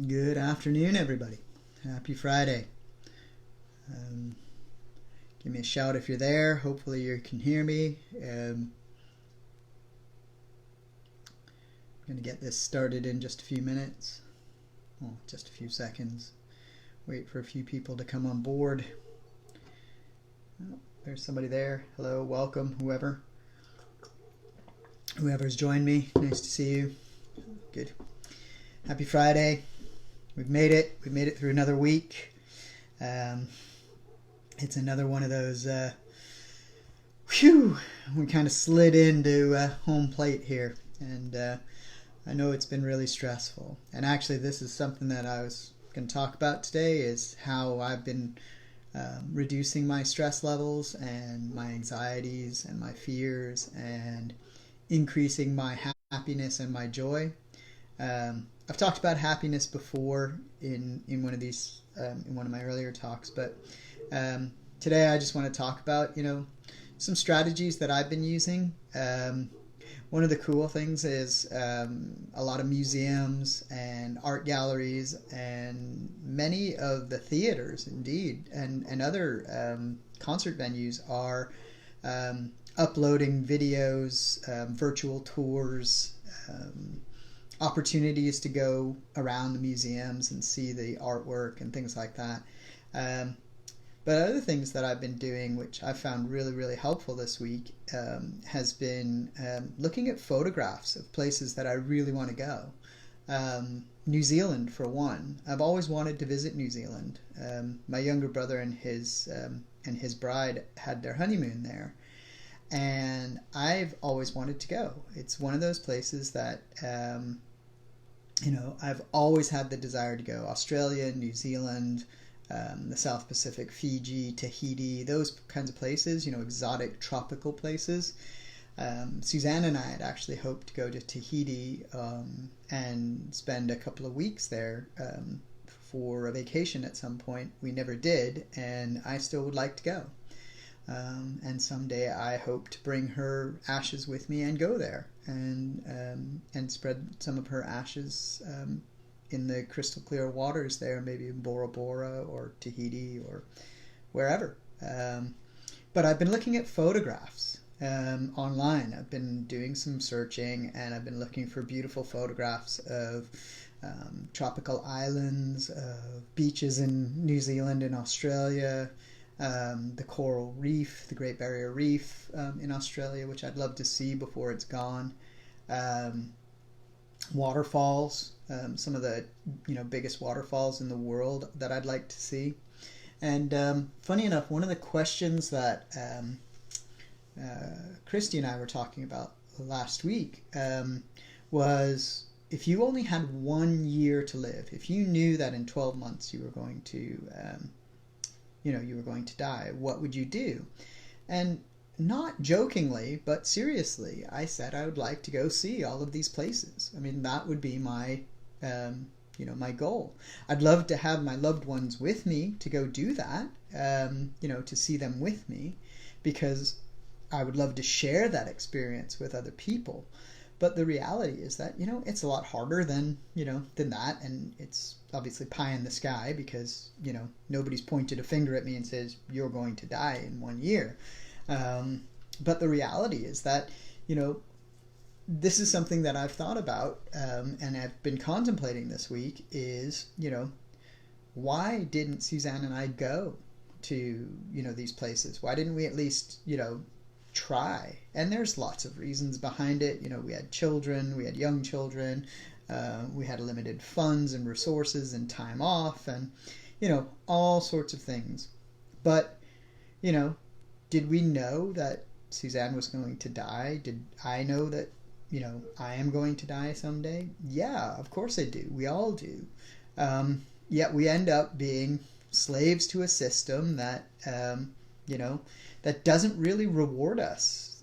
Good afternoon, everybody. Happy Friday. Give me a shout if you're there. Hopefully you can hear me. I'm going to get this started in just a few minutes. Well, just a few seconds. Wait for a few people to come on board. Oh, there's somebody there. Hello, welcome, whoever's joined me. Nice to see you. Good. Happy Friday. We've made it. We've made it through another week. It's another one of those, we kind of slid into home plate here. And I know it's been really stressful. And actually, this is something that I was going to talk about today, is how I've been reducing my stress levels and my anxieties and my fears and increasing my happiness and my joy. I've talked about happiness before in one of these in one of my earlier talks, but today I just want to talk about some strategies that I've been using. One of the cool things is a lot of museums and art galleries and many of the theaters, indeed, and other concert venues are uploading videos, virtual tours, opportunities to go around the museums and see the artwork and things like that. But other things that I've been doing, which I found really, really helpful this week, has been looking at photographs of places that I really want to go. New Zealand, for one. I've always wanted to visit New Zealand. My younger brother and his bride had their honeymoon there. And I've always wanted to go. It's one of those places that, I've always had the desire to go. Australia, New Zealand, the South Pacific, Fiji, Tahiti, those kinds of places, exotic tropical places. Suzanne and I had actually hoped to go to Tahiti and spend a couple of weeks there for a vacation at some point. We never did, and I still would like to go. And someday I hope to bring her ashes with me and go there and spread some of her ashes in the crystal clear waters there, maybe in Bora Bora or Tahiti or wherever. But I've been looking at photographs online. I've been doing some searching, and I've been looking for beautiful photographs of tropical islands, of beaches in New Zealand and Australia, the coral reef, the Great Barrier Reef in Australia, which I'd love to see before it's gone. Waterfalls, some of the biggest waterfalls in the world that I'd like to see. And funny enough, one of the questions that Christy and I were talking about last week was, if you only had 1 year to live, if you knew that in 12 months you were going to die, what would you do? And not jokingly, but seriously, I said I would like to go see all of these places. I mean, that would be my, my goal. I'd love to have my loved ones with me to go do that, to see them with me, because I would love to share that experience with other people. But the reality is that, it's a lot harder than that. And it's obviously pie in the sky because, nobody's pointed a finger at me and says, you're going to die in 1 year. But the reality is that, this is something that I've thought about and I've been contemplating this week is, why didn't Suzanne and I go to, these places? Why didn't we at least, try? And there's lots of reasons behind it. We had children, we had young children, we had limited funds and resources and time off and, all sorts of things. But, did we know that Suzanne was going to die? Did I know that, I am going to die someday? Yeah, of course I do. We all do. Yet we end up being slaves to a system that, that doesn't really reward us,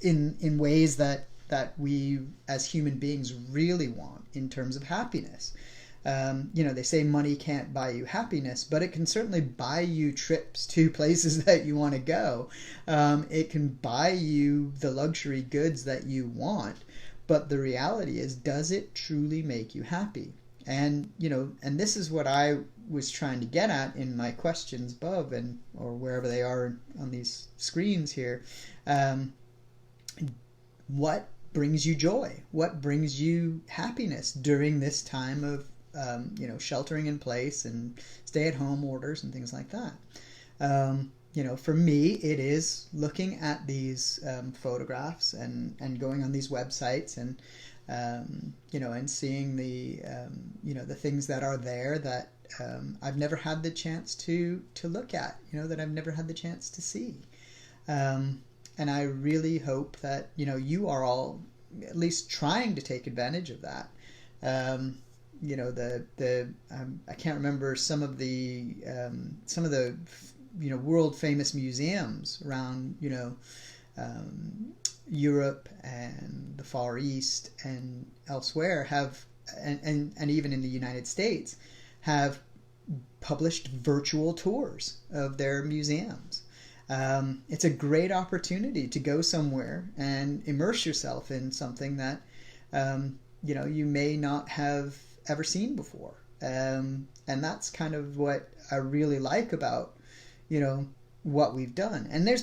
in ways that we as human beings really want in terms of happiness. They say money can't buy you happiness, but it can certainly buy you trips to places that you want to go. It can buy you the luxury goods that you want. But the reality is, does it truly make you happy? And and this is what I was trying to get at in my questions above, and or wherever they are on these screens here. Um, what brings you joy? What brings you happiness during this time of sheltering in place and stay-at-home orders and things like that? For me, it is looking at these photographs and going on these websites and and seeing the things that are there that I've never had the chance to look at, that I've never had the chance to see. And I really hope that you are all at least trying to take advantage of that. I can't remember some of the world famous museums around Europe and the Far East and elsewhere have, and even in the United States, have published virtual tours of their museums. It's a great opportunity to go somewhere and immerse yourself in something that you may not have ever seen before. And that's kind of what I really like about what we've done. And there's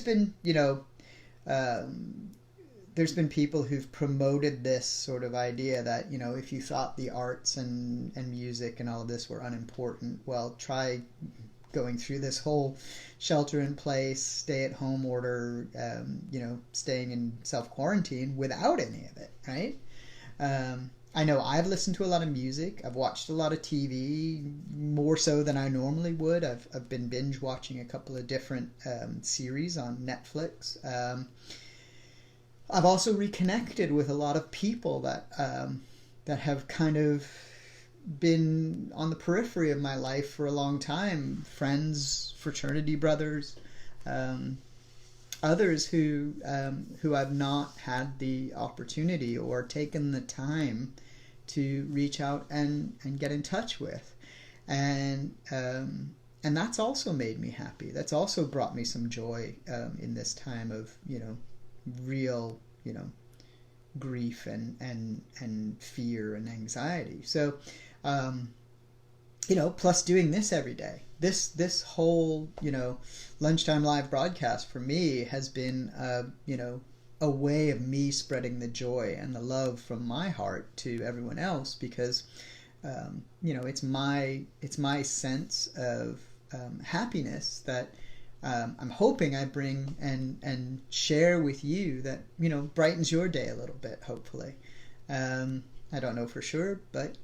been people who've promoted this sort of idea that if you thought the arts and music and all of this were unimportant, well, try going through this whole shelter in place, stay at home order, staying in self-quarantine without any of it, right? I know I've listened to a lot of music. I've watched a lot of TV, more so than I normally would. I've been binge watching a couple of different series on Netflix. I've also reconnected with a lot of people that have kind of been on the periphery of my life for a long time. Friends, fraternity brothers, others who I've not had the opportunity or taken the time to reach out and get in touch with, and that's also made me happy. That's also brought me some joy in this time of real grief and fear and anxiety. So plus doing this every day. This whole, lunchtime live broadcast for me has been, a way of me spreading the joy and the love from my heart to everyone else, because, it's my sense of happiness that I'm hoping I bring and share with you, that, brightens your day a little bit, hopefully. I don't know for sure, but,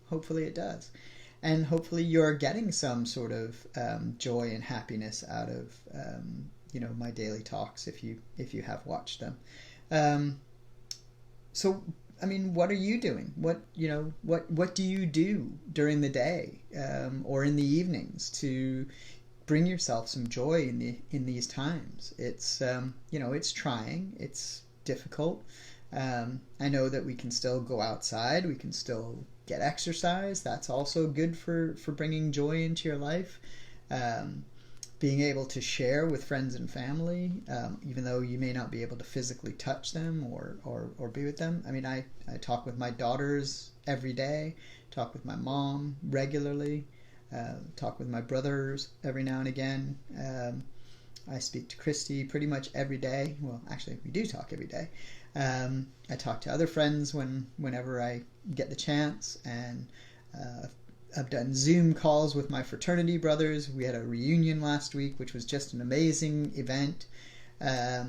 hopefully it does. And hopefully you're getting some sort of joy and happiness out of my daily talks, if you have watched them. So I mean, what are you doing? What do you do during the day or in the evenings to bring yourself some joy in these times? It's it's trying, it's difficult. I know that we can still go outside, we can still get exercise. That's also good for bringing joy into your life. Being able to share with friends and family, even though you may not be able to physically touch them or be with them. I mean, I talk with my daughters every day, talk with my mom regularly, talk with my brothers every now and again. I speak to Christy pretty much every day. Well, actually, we do talk every day. I talk to other friends whenever I get the chance, and I've done Zoom calls with my fraternity brothers. We had a reunion last week, which was just an amazing event. I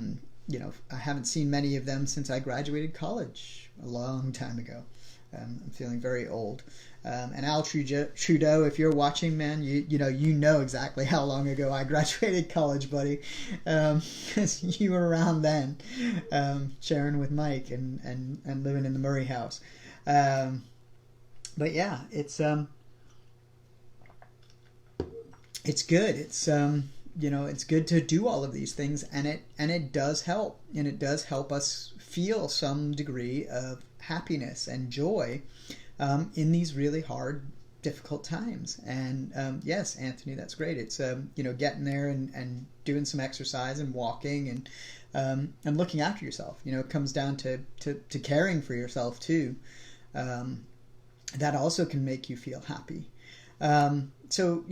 haven't seen many of them since I graduated college a long time ago. I'm feeling very old. And Al Trudeau, if you're watching, man, you know exactly how long ago I graduated college, buddy. 'Cause you were around then, sharing with Mike and living in the Murray house. But yeah, it's good. It's good to do all of these things, and it does help, and it does help us feel some degree of happiness and joy in these really hard, difficult times. And yes, Anthony, that's great. It's getting there and doing some exercise and walking and looking after yourself. It comes down to caring for yourself too. that also can make you feel happy. So,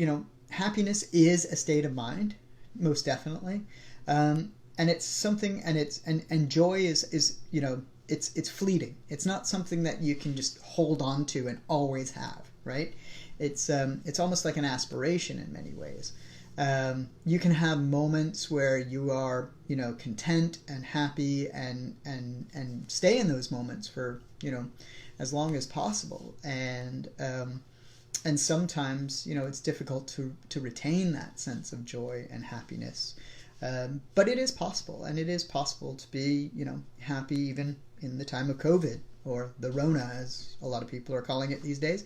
happiness is a state of mind, most definitely. And it's something, and joy is it's fleeting. It's not something that you can just hold on to and always have, right? It's almost like an aspiration in many ways. You can have moments where you are, content and happy, and stay in those moments for, as long as possible. And sometimes, it's difficult to retain that sense of joy and happiness. But it is possible, and it is possible to be, happy even in the time of COVID, or the Rona, as a lot of people are calling it these days.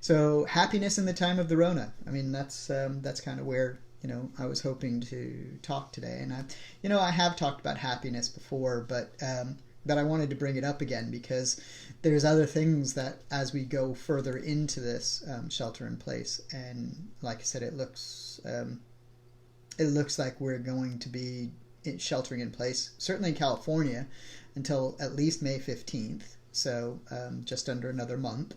So happiness in the time of the Rona. I mean, that's kind of where, I was hoping to talk today. And I have talked about happiness before, but I wanted to bring it up again because there's other things that, as we go further into this shelter in place, and like I said, it looks like we're going to be sheltering in place, certainly in California, until at least May 15th, so just under another month.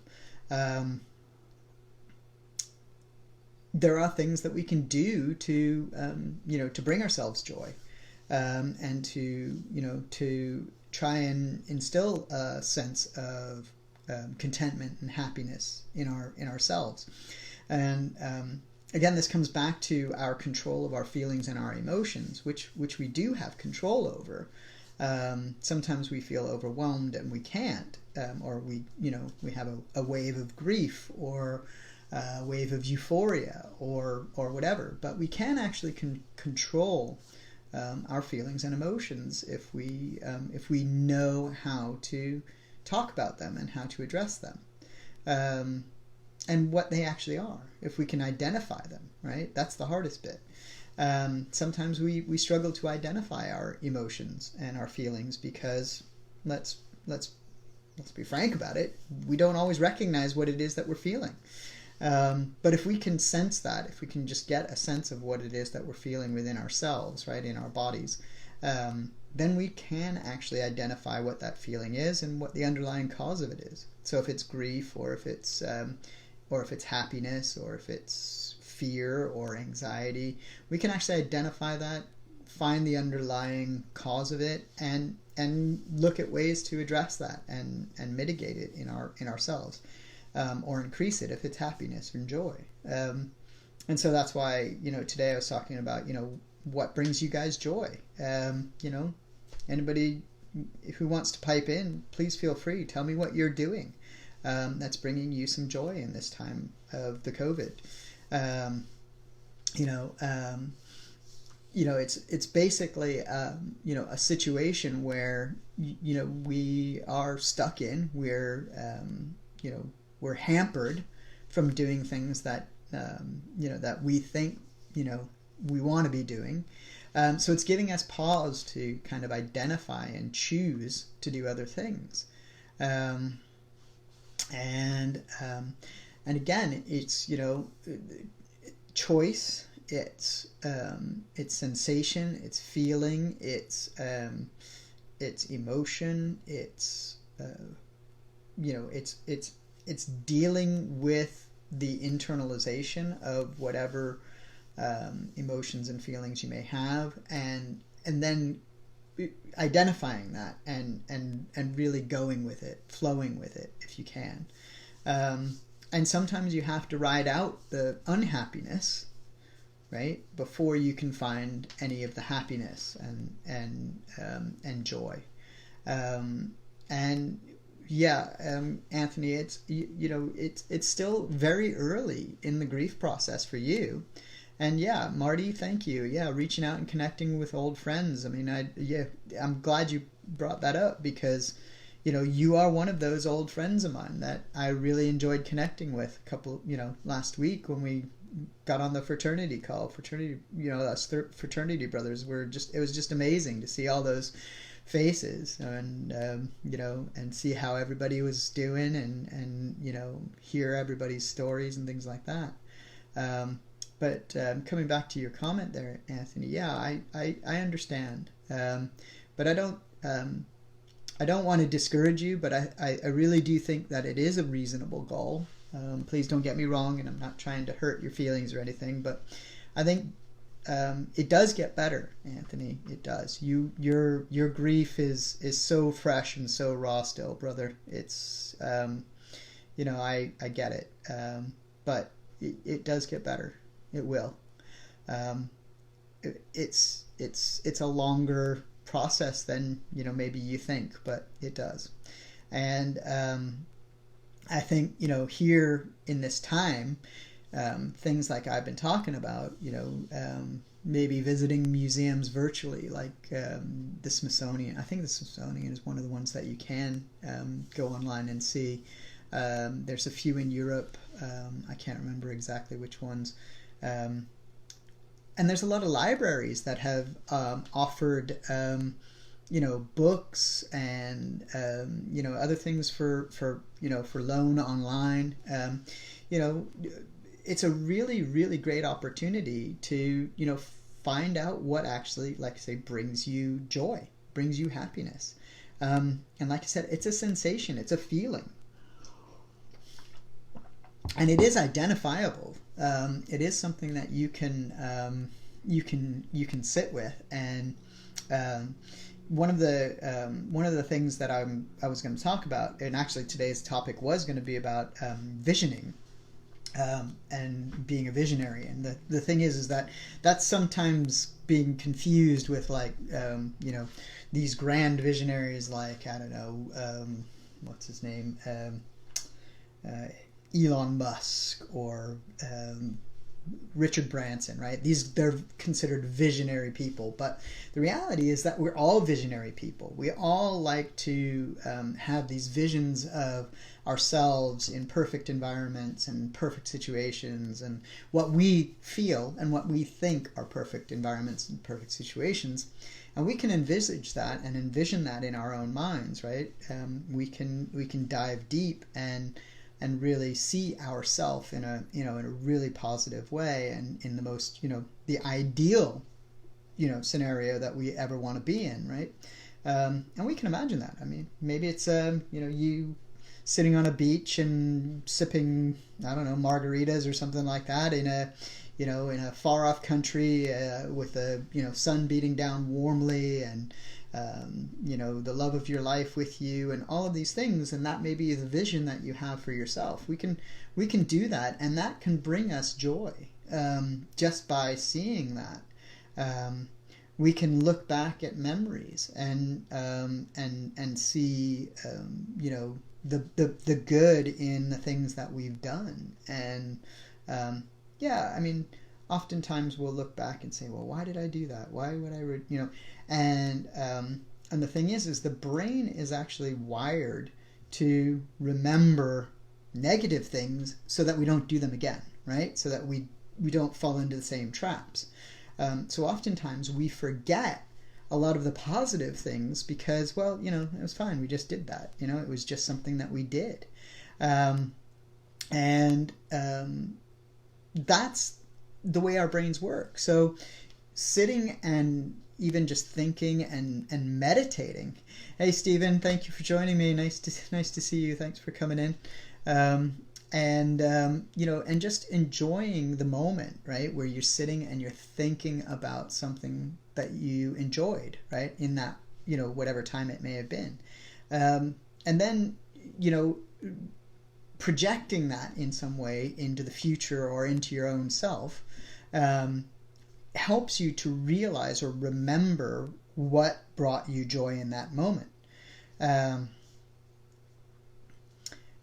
There are things that we can do to to bring ourselves joy, and to try and instill a sense of contentment and happiness in ourselves. And again, this comes back to our control of our feelings and our emotions, which we do have control over. Sometimes we feel overwhelmed and we can't, or we have a wave of grief, or a wave of euphoria, or whatever. But we can actually control our feelings and emotions if we know how to talk about them and how to address them. And what they actually are, if we can identify them, right? That's the hardest bit. Sometimes we struggle to identify our emotions and our feelings because, let's be frank about it, we don't always recognize what it is that we're feeling. But if we can sense that, if we can just get a sense of what it is that we're feeling within ourselves, right, in our bodies, then we can actually identify what that feeling is and what the underlying cause of it is. So if it's grief, or if it's happiness, or if it's fear or anxiety, we can actually identify that, find the underlying cause of it, and look at ways to address that and mitigate it in ourselves, or increase it if it's happiness and joy. And so that's why, today I was talking about, what brings you guys joy. Anybody who wants to pipe in, please feel free. Tell me what you're doing that's bringing you some joy in this time of the COVID. It's basically a situation where we are stuck in. We're hampered from doing things that that we think we want to be doing. So it's giving us pause to kind of identify and choose to do other things. And again, it's choice. It's sensation. It's feeling. It's emotion. It's dealing with the internalization of whatever emotions and feelings you may have, and then identifying that and really going with it, flowing with it if you can. And sometimes you have to ride out the unhappiness, right, before you can find any of the happiness and joy. Anthony, it's still very early in the grief process for you. And yeah, Marty, thank you. Yeah, reaching out and connecting with old friends. I mean, I'm glad you brought that up, because you are one of those old friends of mine that I really enjoyed connecting with a couple, last week when we got on the fraternity call. Us fraternity brothers it was just amazing to see all those faces, and and see how everybody was doing, and hear everybody's stories and things like that. But coming back to your comment there, Anthony, yeah, I understand, but I don't I don't want to discourage you, but I really do think that it is a reasonable goal. Please don't get me wrong, and I'm not trying to hurt your feelings or anything, but I think it does get better, Anthony. It does. Your grief is so fresh and so raw still, brother. It's I get it, but it does get better. It will. It's a longer process than maybe you think, but it does. And I think here in this time, things like I've been talking about, maybe visiting museums virtually, like the Smithsonian. I think the Smithsonian is one of the ones that you can go online and see. There's a few in Europe. I can't remember exactly which ones. And there's a lot of libraries that have offered, books and other things for loan online. It's a really, really great opportunity to find out what actually, like I say, brings you joy, brings you happiness. And like I said, it's a sensation, it's a feeling. And it is identifiable. It is something that you can sit with. And one of the things that I was going to talk about, and actually today's topic was going to be about visioning and being a visionary. And the thing is that that's sometimes being confused with these grand visionaries like, I don't know, what's his name, Elon Musk or Richard Branson, right? They're considered visionary people, but the reality is that we're all visionary people. We all like to have these visions of ourselves in perfect environments and perfect situations, and what we feel and what we think are perfect environments and perfect situations. And we can envisage that and envision that in our own minds, right? We can dive deep and really see ourselves in a really positive way, and in the most the ideal scenario that we ever want to be in, right? And we can imagine that. I mean, maybe it's you sitting on a beach and sipping, I don't know, margaritas or something like that in a far off country with the sun beating down warmly, and the love of your life with you, and all of these things. And that may be the vision that you have for yourself. We can do that, and that can bring us joy just by seeing that. We can look back at memories and see the good in the things that we've done. And I mean, oftentimes we'll look back and say, well, why did I do that? Why would I, and the thing is the brain is actually wired to remember negative things so that we don't do them again, right? So that we don't fall into the same traps. So oftentimes we forget a lot of the positive things because, well, it was fine. We just did that. It was just something that we did. That's the way our brains work. So sitting and even just thinking and meditating. Hey, Stephen, thank you for joining me. Nice to see you. Thanks for coming in. And just enjoying the moment, right? Where you're sitting and you're thinking about something that you enjoyed, right? In that, whatever time it may have been. And then, projecting that in some way into the future or into your own self, helps you to realize or remember what brought you joy in that moment.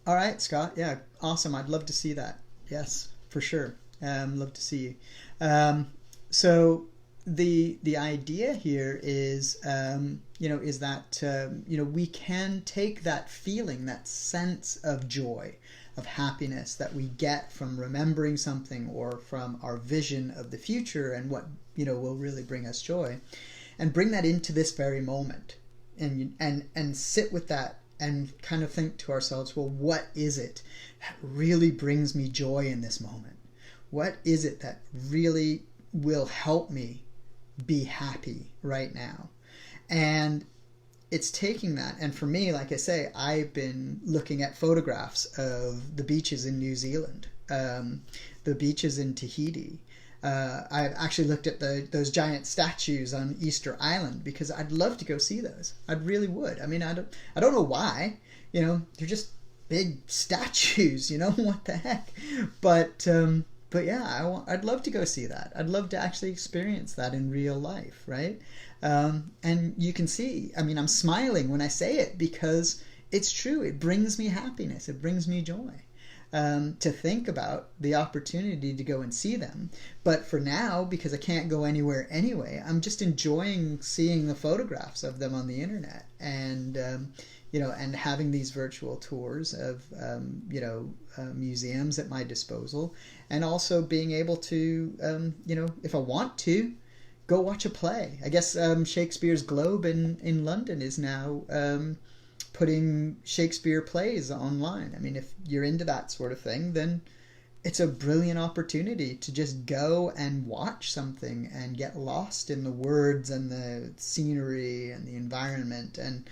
All right, Scott. Yeah, awesome. I'd love to see that. Yes, for sure. Love to see you. So the idea here is, is that, we can take that feeling, that sense of joy, of happiness that we get from remembering something or from our vision of the future and what, will really bring us joy, and bring that into this very moment and sit with that and kind of think to ourselves, well, what is it that really brings me joy in this moment? What is it that really will help me be happy right now? And it's taking that, and for me, like I say, I've been looking at photographs of the beaches in New Zealand, the beaches in Tahiti. I've actually looked at those giant statues on Easter Island because I'd love to go see those. I really would. I mean, I don't know why. They're just big statues. What the heck? But yeah, I'd love to go see that. I'd love to actually experience that in real life, right? And you can see, I mean, I'm smiling when I say it because it's true. It brings me happiness. It brings me joy. To think about the opportunity to go and see them. But for now, because I can't go anywhere anyway, I'm just enjoying seeing the photographs of them on the internet and, and having these virtual tours of, museums at my disposal, and also being able to, if I want to, go watch a play. I guess Shakespeare's Globe in London is now putting Shakespeare plays online. I mean, if you're into that sort of thing, then it's a brilliant opportunity to just go and watch something and get lost in the words and the scenery and the environment. And,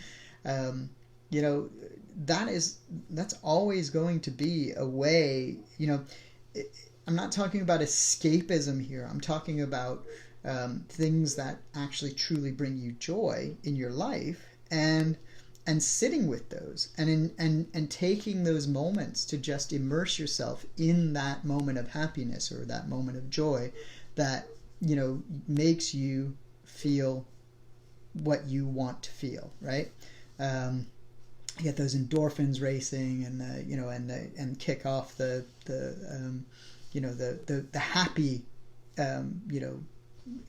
that's always going to be a way, I'm not talking about escapism here. I'm talking about things that actually truly bring you joy in your life, and sitting with those and taking those moments to just immerse yourself in that moment of happiness or that moment of joy that makes you feel what you want to feel, right? You get those endorphins racing, and and kick off the happy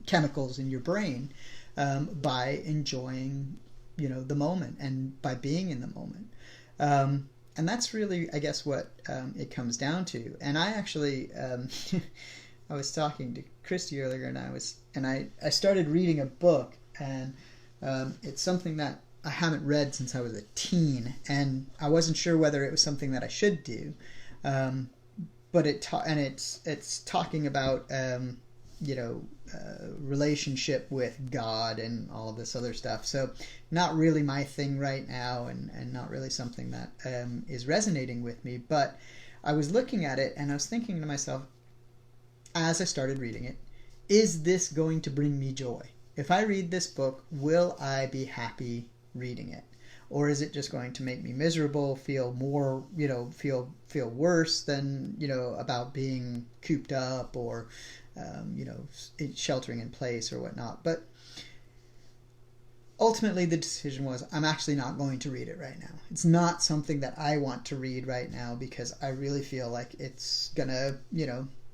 chemicals in your brain by enjoying the moment and by being in the moment. And that's really, I guess, what it comes down to. And I actually, I was talking to Christy earlier, and I started reading a book, and it's something that I haven't read since I was a teen, and I wasn't sure whether it was something that I should do. But it's talking about relationship with God and all of this other stuff. So not really my thing right now, and not really something that is resonating with me. But I was looking at it and I was thinking to myself, as I started reading it, is this going to bring me joy? If I read this book, will I be happy reading it? Or is it just going to make me miserable, feel more, feel worse than, about being cooped up or, sheltering in place or whatnot? But ultimately the decision was, I'm actually not going to read it right now. It's not something that I want to read right now because I really feel like it's gonna,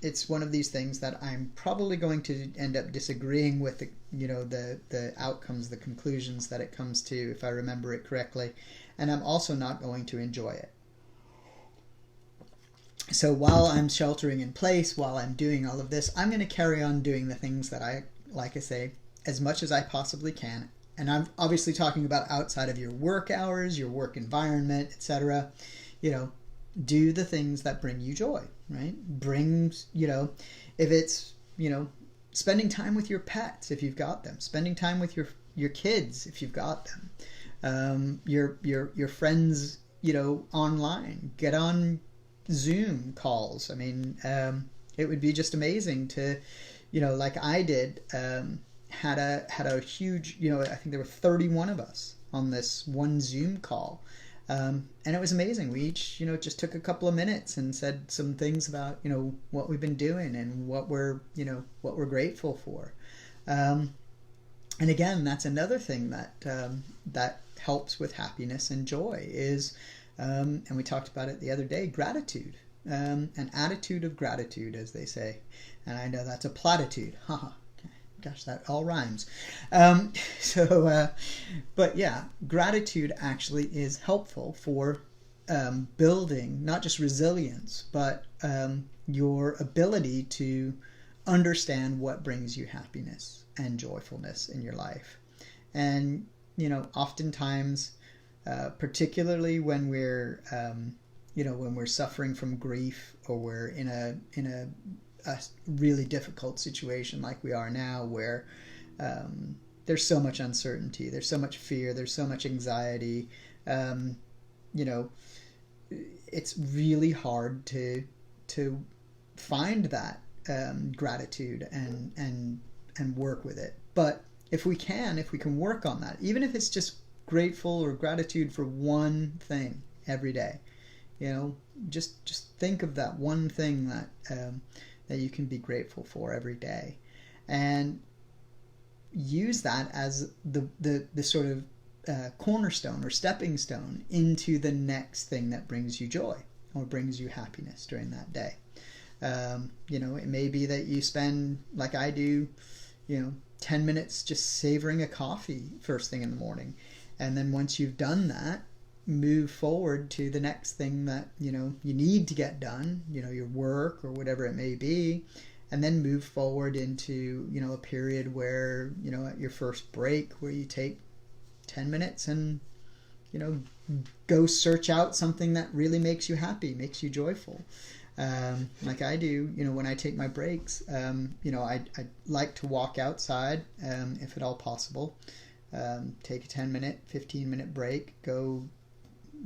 it's one of these things that I'm probably going to end up disagreeing with the outcomes, the conclusions that it comes to, if I remember it correctly, and I'm also not going to enjoy it. So while I'm sheltering in place, while I'm doing all of this, I'm going to carry on doing the things that I, like I say, as much as I possibly can. And I'm obviously talking about outside of your work hours, your work environment, etc. Do the things that bring you joy, right? If it's, spending time with your pets, if you've got them, spending time with your kids, if you've got them, your friends, online, get on Zoom calls. I mean, it would be just amazing to, like I did, had a huge, I think there were 31 of us on this one Zoom call. And it was amazing. We each, just took a couple of minutes and said some things about, what we've been doing and what we're grateful for. And again, that's another thing that helps with happiness and joy is, and we talked about it the other day, gratitude, an attitude of gratitude, as they say. And I know that's a platitude. Haha. Gosh, that all rhymes. But yeah, gratitude actually is helpful for building not just resilience, but your ability to understand what brings you happiness and joyfulness in your life. And, oftentimes, particularly when we're, when we're suffering from grief, or we're in a really difficult situation like we are now, where there's so much uncertainty, there's so much fear, there's so much anxiety. You know, it's really hard to find that gratitude and work with it. But if we can work on that, even if it's just grateful or gratitude for one thing every day, you know, just think of that one thing that you can be grateful for every day, and use that as the sort of cornerstone or stepping stone into the next thing that brings you joy or brings you happiness during that day. You know, it may be that you spend, like I do, 10 minutes just savoring a coffee first thing in the morning. And then once you've done that, move forward to the next thing that, you need to get done, your work or whatever it may be. And then move forward into, a period where, at your first break, where you take 10 minutes and, go search out something that really makes you happy, makes you joyful. Like I do, when I take my breaks, I like to walk outside, if at all possible, take a 10-minute, 15-minute break, go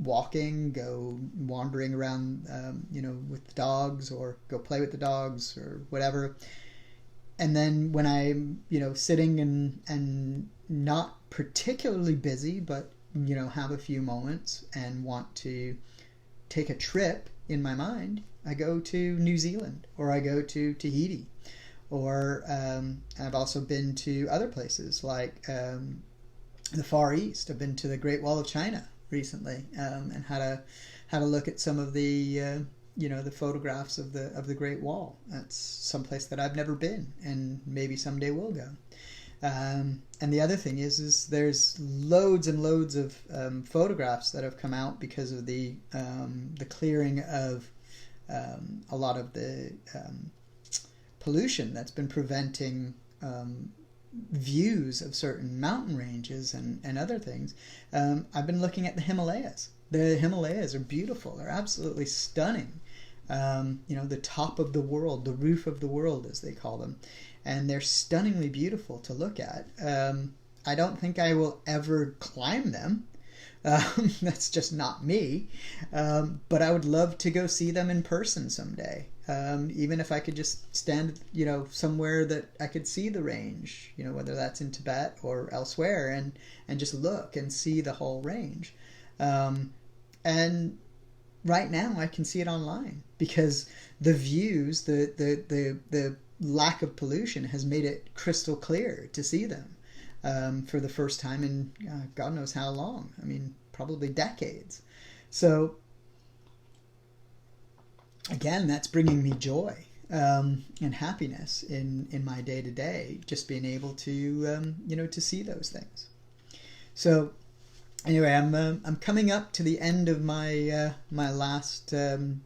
walking, go wandering around, with the dogs, or go play with the dogs or whatever. And then when I'm, sitting and not particularly busy, but, have a few moments and want to take a trip in my mind, I go to New Zealand, or I go to Tahiti, or I've also been to other places like the Far East. I've been to the Great Wall of China recently, and had a look at some of the the photographs of the Great Wall. That's someplace that I've never been, and maybe someday will go. And the other thing is there's loads and loads of photographs that have come out because of the clearing of a lot of the pollution that's been preventing views of certain mountain ranges and other things. I've been looking at the Himalayas. The Himalayas are beautiful. They're absolutely stunning. The top of the world, the roof of the world, as they call them. And they're stunningly beautiful to look at. I don't think I will ever climb them. That's just not me. But I would love to go see them in person someday. Even if I could just stand, somewhere that I could see the range, whether that's in Tibet or elsewhere, and just look and see the whole range. And right now I can see it online because the views, the lack of pollution has made it crystal clear to see them for the first time in God knows how long. I mean, probably decades. So again, that's bringing me joy and happiness in my day to day, just being able to to see those things. So anyway, I'm coming up to the end of my my last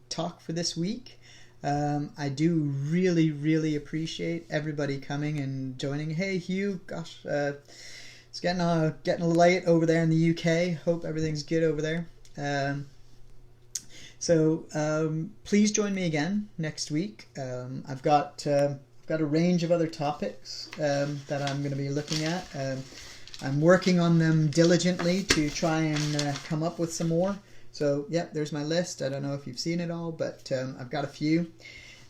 talk for this week. I do really, really appreciate everybody coming and joining. Hey, Hugh, gosh, it's getting late over there in the UK. Hope everything's good over there. So please join me again next week. I've got a range of other topics that I'm going to be looking at. I'm working on them diligently to try and come up with some more. So, yep, there's my list. I don't know if you've seen it all, but I've got a few.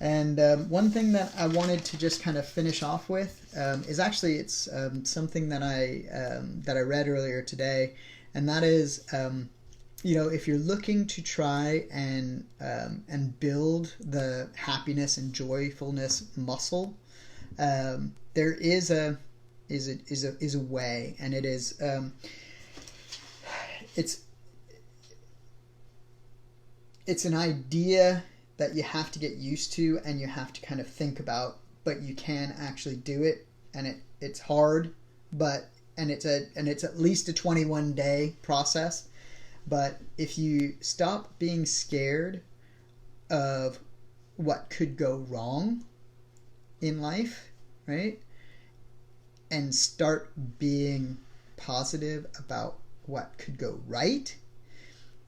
And one thing that I wanted to just kind of finish off with is actually it's something that I read earlier today, and that is, if you're looking to try and build the happiness and joyfulness muscle, there is a way, and it is it's an idea that you have to get used to and you have to kind of think about, but you can actually do it, and it's hard, and it's at least a 21-day process. But if you stop being scared of what could go wrong in life, right, and start being positive about what could go right,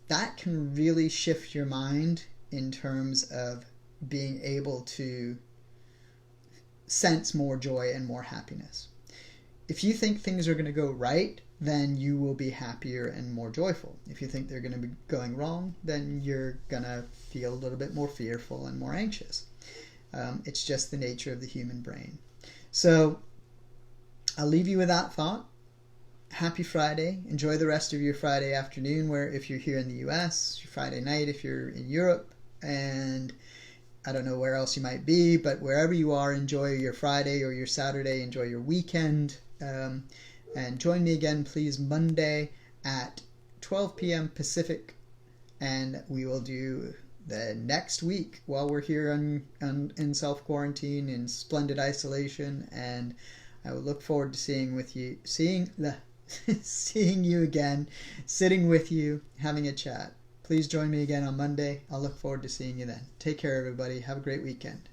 that can really shift your mind in terms of being able to sense more joy and more happiness. if you think things are going to go right, then you will be happier and more joyful. If you think they're going to be going wrong, then you're going to feel a little bit more fearful and more anxious. It's just the nature of the human brain. So I'll leave you with that thought. Happy Friday. Enjoy the rest of your Friday afternoon, where if you're here in the US, your Friday night if you're in Europe, and I don't know where else you might be, but wherever you are, enjoy your Friday or your Saturday, enjoy your weekend. And join me again, please, Monday at 12 p.m. Pacific, and we will do the next week while we're here in self-quarantine, in splendid isolation, and I will look forward to seeing you again, sitting with you, having a chat. Please join me again on Monday. I'll look forward to seeing you then. Take care, everybody. Have a great weekend.